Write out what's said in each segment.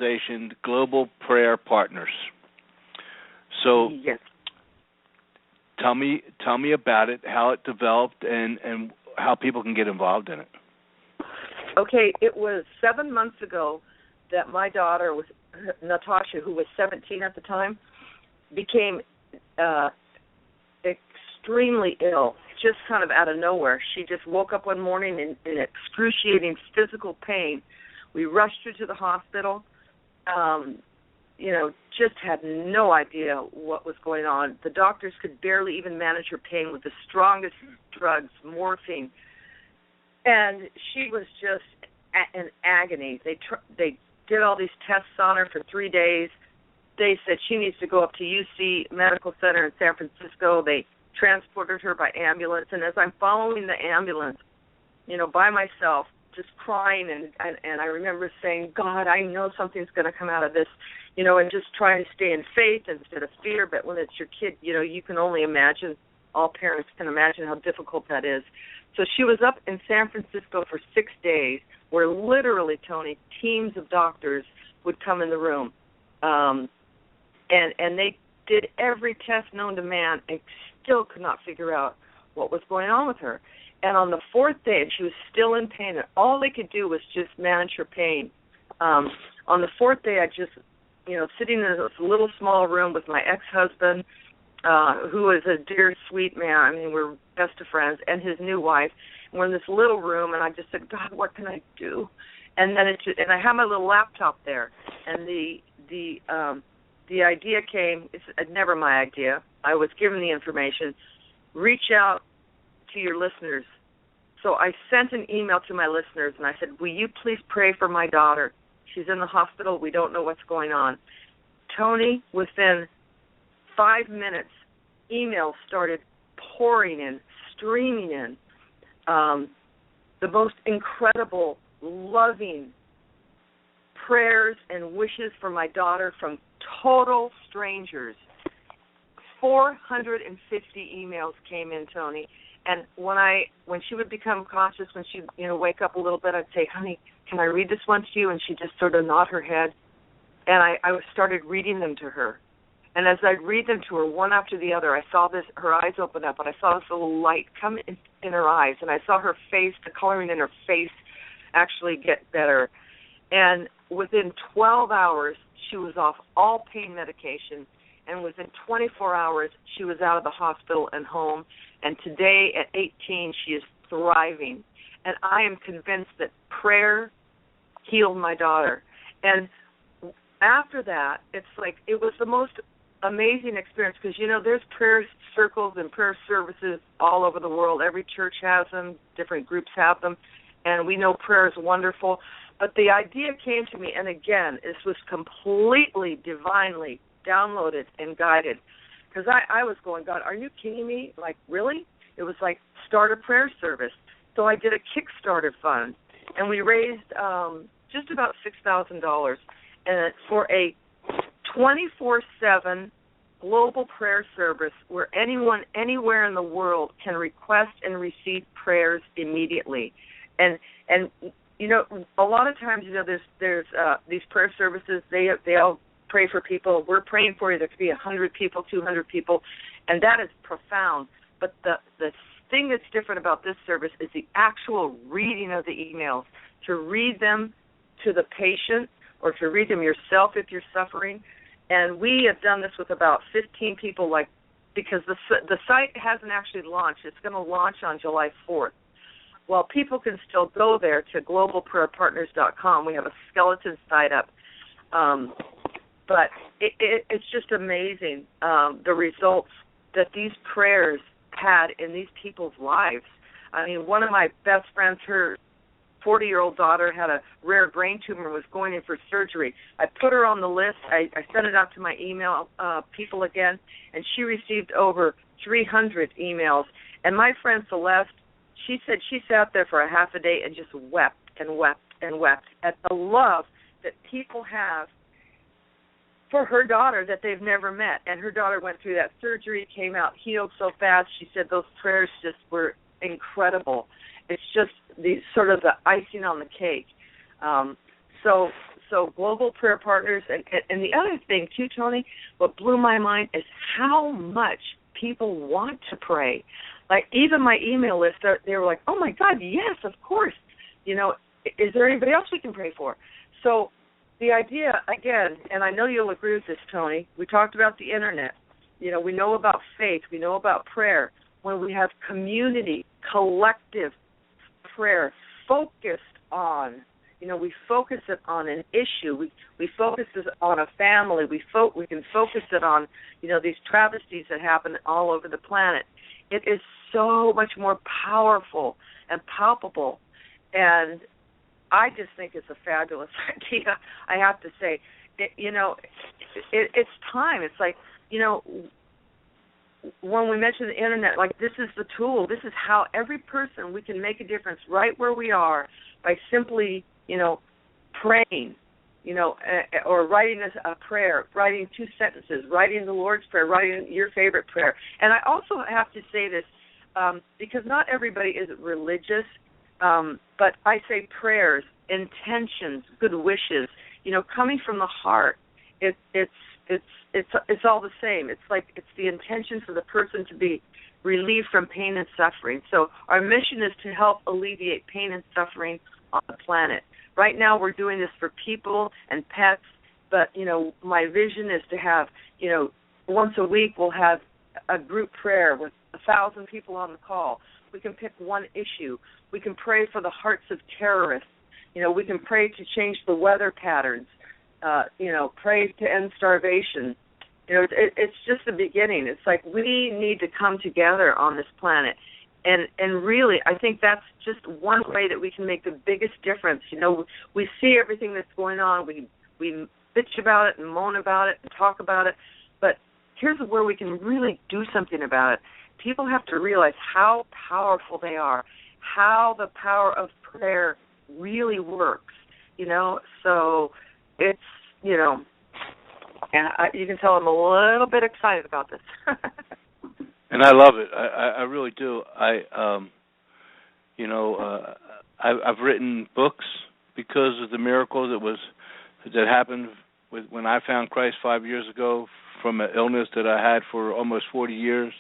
organization, Global Prayer Partners. So yes. Tell me about it, how it developed, and how people can get involved in it. Okay, it was 7 months ago that my daughter, Natasha, who was 17 at the time, became extremely ill, just kind of out of nowhere. She just woke up one morning in excruciating physical pain. We rushed her to the hospital. Just had no idea what was going on. The doctors could barely even manage her pain with the strongest drugs, morphine. And she was just in agony. They did all these tests on her for 3 days. They said she needs to go up to UC Medical Center in San Francisco. They transported her by ambulance. And as I'm following the ambulance, by myself, just crying, and I remember saying, God, I know something's going to come out of this, and just trying to stay in faith instead of fear. But when it's your kid, you can only imagine, all parents can imagine how difficult that is. So she was up in San Francisco for 6 days, where literally, Tony, teams of doctors would come in the room. And they did every test known to man and still could not figure out what was going on with her. And on the fourth day, she was still in pain, and all they could do was just manage her pain. On the fourth day, I just, sitting in this little small room with my ex-husband, who is a dear, sweet man. I mean, we're best of friends, and his new wife. And we're in this little room, and I just said, God, what can I do? And then and I have my little laptop there, and the idea came. It's never my idea. I was given the information. Reach out to your listeners. So I sent an email to my listeners, and I said, will you please pray for my daughter? She's in the hospital. We don't know what's going on. Tony, within 5 minutes, emails started pouring in, streaming in. The most incredible, loving prayers and wishes for my daughter from total strangers. 450 emails came in, Tony. And when she would become conscious, when she'd wake up a little bit, I'd say, honey, can I read this one to you? And she'd just sort of nod her head. And I started reading them to her. And as I'd read them to her one after the other, I saw her eyes open up, and I saw this little light come in her eyes. And I saw her face, the coloring in her face actually get better. And within 12 hours, she was off all pain medication. And within 24 hours, she was out of the hospital and home. And today, at 18, she is thriving. And I am convinced that prayer healed my daughter. And after that, it's like it was the most amazing experience because, there's prayer circles and prayer services all over the world. Every church has them. Different groups have them. And we know prayer is wonderful. But the idea came to me, and again, this was completely divinely downloaded and guided. Because I was going, God, are you kidding me? Like, really? It was like, start a prayer service. So I did a Kickstarter fund, and we raised just about $6,000 and for a 24/7 global prayer service where anyone anywhere in the world can request and receive prayers immediately. And a lot of times, there's these prayer services, they all pray for people. We're praying for you. There could be 100 people, 200 people, and that is profound. But the thing that's different about this service is the actual reading of the emails, to read them to the patient or to read them yourself if you're suffering. And we have done this with about 15 people, because the site hasn't actually launched. It's going to launch on July 4th. Well, people can still go there to globalprayerpartners.com. We have a skeleton site up. But it's just amazing, the results that these prayers had in these people's lives. I mean, one of my best friends, her 40-year-old daughter had a rare brain tumor and was going in for surgery. I put her on the list. I sent it out to my email people again, and she received over 300 emails. And my friend Celeste, she said she sat there for a half a day and just wept and wept and wept at the love that people have for her daughter that they've never met. And her daughter went through that surgery, came out healed so fast. She said those prayers just were incredible. It's just the sort of the icing on the cake. So So global prayer partners, and the other thing too, Tony, what blew my mind is how much people want to pray. Like even my email list, they were like, "Oh my God, yes, of course. You know, is there anybody else we can pray for?" So the idea, again, and I know you'll agree with this, Tony, we talked about the internet. You know, we know about faith. We know about prayer. When we have community, collective prayer focused on, you know, we focus it on an issue. We focus it on a family. We can focus it on, you know, these travesties that happen all over the planet. It is so much more powerful and palpable. And I just think it's a fabulous idea, I have to say. It's time. It's like, you know, when we mention the internet, like this is the tool. This is how every person, we can make a difference right where we are by simply, you know, praying, you know, or writing a prayer, writing 2 sentences, writing the Lord's Prayer, writing your favorite prayer. And I also have to say this, because not everybody is religious, but I say prayers, intentions, good wishes, you know, coming from the heart. It's all the same. It's like it's the intention for the person to be relieved from pain and suffering. So our mission is to help alleviate pain and suffering on the planet. Right now we're doing this for people and pets, but, you know, my vision is to have, you know, once a week we'll have a group prayer with 1,000 people on the call. We can pick one issue. We can pray for the hearts of terrorists. You know, we can pray to change the weather patterns. You know, pray to end starvation. You know, it's just the beginning. It's like we need to come together on this planet. And really, I think that's just one way that we can make the biggest difference. You know, we see everything that's going on. We bitch about it and moan about it and talk about it. But here's where we can really do something about it. People have to realize how powerful they are, how the power of prayer really works, you know. So it's, you know, and you can tell I'm a little bit excited about this. And I love it. I really do. I've written books because of the miracle that happened when I found Christ 5 years ago from an illness that I had for almost 40 years.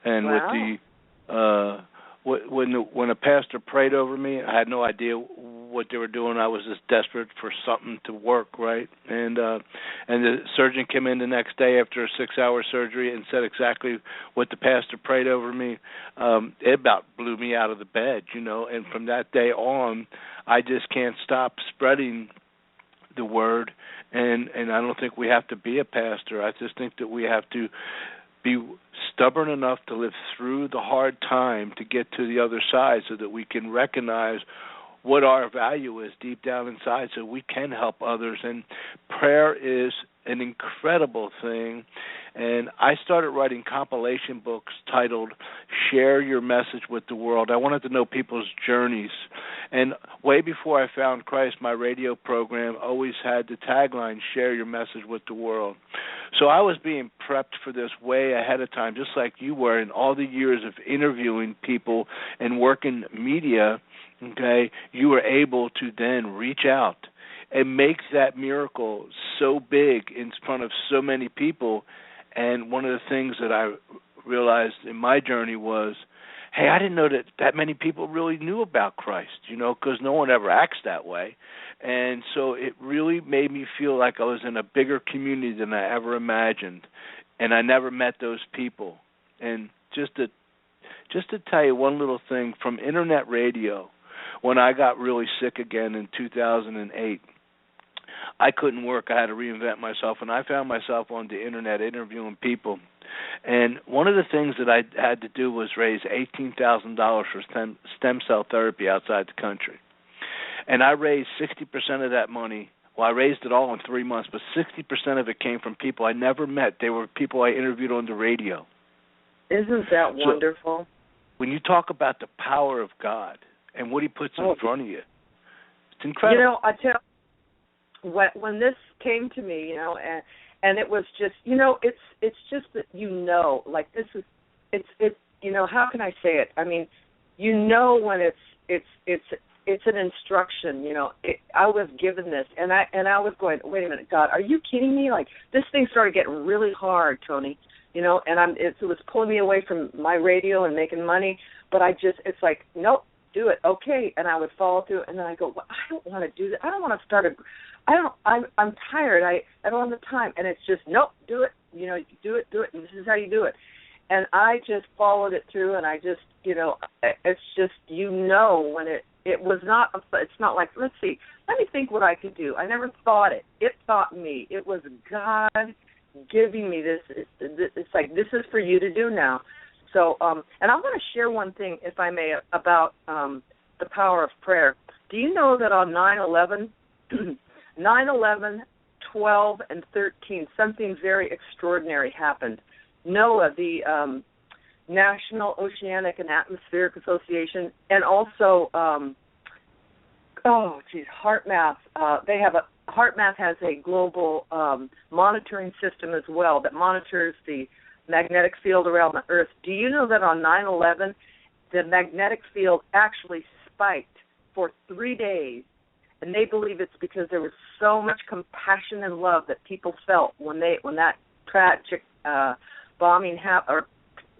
And wow. when a pastor prayed over me, I had no idea what they were doing. I was just desperate for something to work, right? And the surgeon came in the next day after a 6-hour surgery and said exactly what the pastor prayed over me. It about blew me out of the bed, you know. And from that day on, I just can't stop spreading the word. And I don't think we have to be a pastor. I just think that we have to be stubborn enough to live through the hard time to get to the other side so that we can recognize what our value is deep down inside so we can help others. And prayer is an incredible thing. And I started writing compilation books titled Share Your Message with the World. I wanted to know people's journeys. And way before I found Christ, my radio program always had the tagline, Share Your Message with the World. So I was being prepped for this way ahead of time, just like you were in all the years of interviewing people and working media. Okay, you were able to then reach out and make that miracle so big in front of so many people. And one of the things that I realized in my journey was, hey, I didn't know that many people really knew about Christ, you know, because no one ever acts that way. And so it really made me feel like I was in a bigger community than I ever imagined. And I never met those people. And just to tell you one little thing from internet radio, when I got really sick again in 2008, I couldn't work. I had to reinvent myself, and I found myself on the internet interviewing people. And one of the things that I had to do was raise $18,000 for stem cell therapy outside the country. And I raised 60% of that money. Well, I raised it all in 3 months, but 60% of it came from people I never met. They were people I interviewed on the radio. Isn't that wonderful? So when you talk about the power of God and what he puts in front of you, it's incredible. You know, I tell when this came to me, you know, and it was just, you know, it's just that, you know, like this is, it's you know, how can I say it? I mean, you know, when it's it's an instruction. I was given this, and I was going, wait a minute, God, are you kidding me? Like, this thing started getting really hard, Tony. And it was pulling me away from my radio and making money. But it's like, nope, do it, okay. And I would follow through, and then I go, well, I don't want to do that. I don't want to start I'm tired. I don't have the time. And it's just, nope, do it. Do it, and this is how you do it. And I just followed it through, and I just, it's just, when it was not, it's not like, let's see, let me think what I could do. I never thought it. It thought me. It was God giving me this. It's like, this is for you to do now. So, and I want to share one thing, if I may, about the power of prayer. Do you know that on 9/11, 9/11, 12, and 13, something very extraordinary happened? NOAA, the National Oceanic and Atmospheric Association, and also, HeartMath. HeartMath has a global monitoring system as well that monitors the magnetic field around the Earth. Do you know that on 9/11, the magnetic field actually spiked for 3 days? And they believe it's because there was so much compassion and love that people felt when that tragic bombing happened, or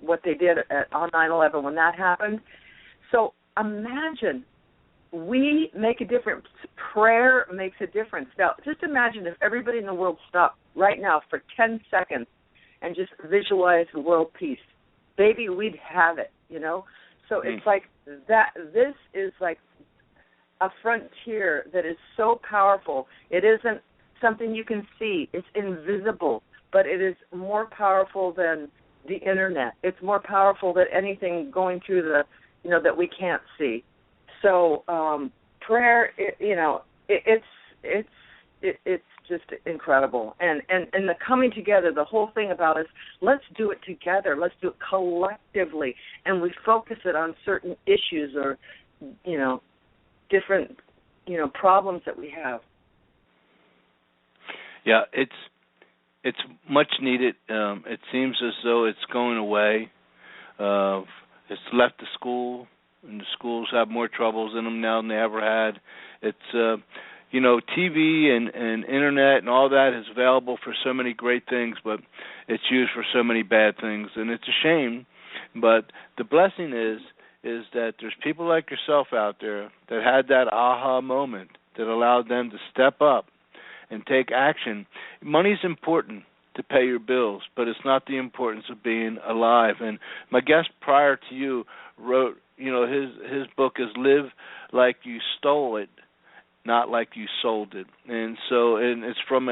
what they did on 9/11 when that happened. So imagine, we make a difference. Prayer makes a difference. Now, just imagine if everybody in the world stopped right now for 10 seconds and just visualize the world peace. Baby, we'd have it, So it's like that. This is like a frontier that is so powerful. It isn't something you can see. It's invisible, but it is more powerful than the Internet. It's more powerful than anything going through that we can't see. So prayer, it's just incredible. And the coming together, the whole thing about us, let's do it together. Let's do it collectively. And we focus it on certain issues or, different, problems that we have. Yeah, it's much needed. It seems as though it's going away. It's left the school, and the schools have more troubles in them now than they ever had. It's, TV and Internet and all that is available for so many great things, but it's used for so many bad things, and it's a shame. But the blessing is that there's people like yourself out there that had that aha moment that allowed them to step up and take action. Money's important to pay your bills, but it's not the importance of being alive. And my guest prior to you wrote, his book is Live Like You Stole It, Not Like You Sold It. And it's from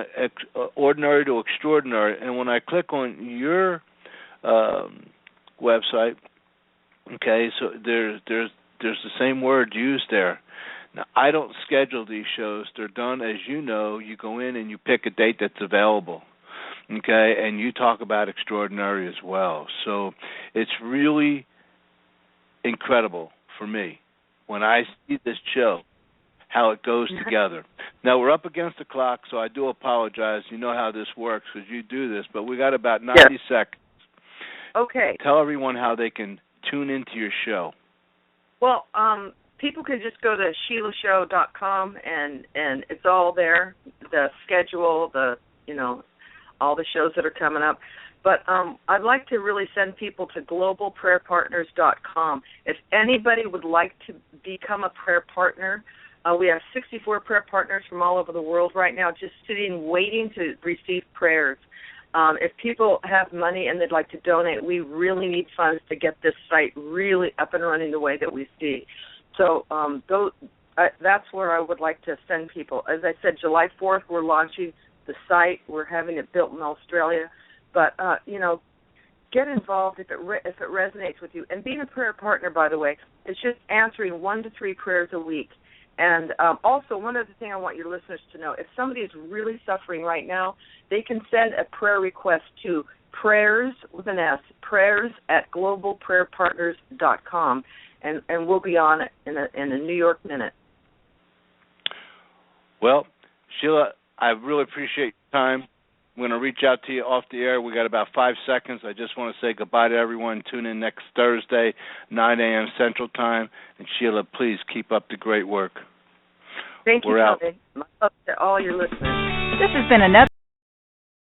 ordinary to extraordinary. And when I click on your website, okay, so there's the same word used there. Now, I don't schedule these shows. They're done, as you know. You go in and you pick a date that's available, okay, and you talk about extraordinary as well. So it's really incredible for me when I see this show, how it goes together. Now, we're up against the clock, so I do apologize. You know how this works because you do this, but we got about 90 seconds. Okay. Tell everyone how they can tune into your show. Well, people can just go to SheilaShow.com and it's all there. The schedule, all the shows that are coming up. But I'd like to really send people to globalprayerpartners.com. If anybody would like to become a prayer partner, we have 64 prayer partners from all over the world right now just sitting, waiting to receive prayers. If people have money and they'd like to donate, we really need funds to get this site really up and running the way that we see. So that's where I would like to send people. As I said, July 4th, we're launching the site. We're having it built in Australia. But, get involved if it resonates with you. And being a prayer partner, by the way, is just answering 1 to 3 prayers a week. And also, one other thing I want your listeners to know, if somebody is really suffering right now, they can send a prayer request to prayers with an S, prayers@globalprayerpartners.com, and we'll be on it in a New York minute. Well, Sheila, I really appreciate your time. I'm going to reach out to you off the air. We got about 5 seconds. I just want to say goodbye to everyone. Tune in next Thursday, 9 a.m. Central Time. And Sheila, please keep up the great work. Thank you, We're out. Tony. My love to all your listeners. This has been another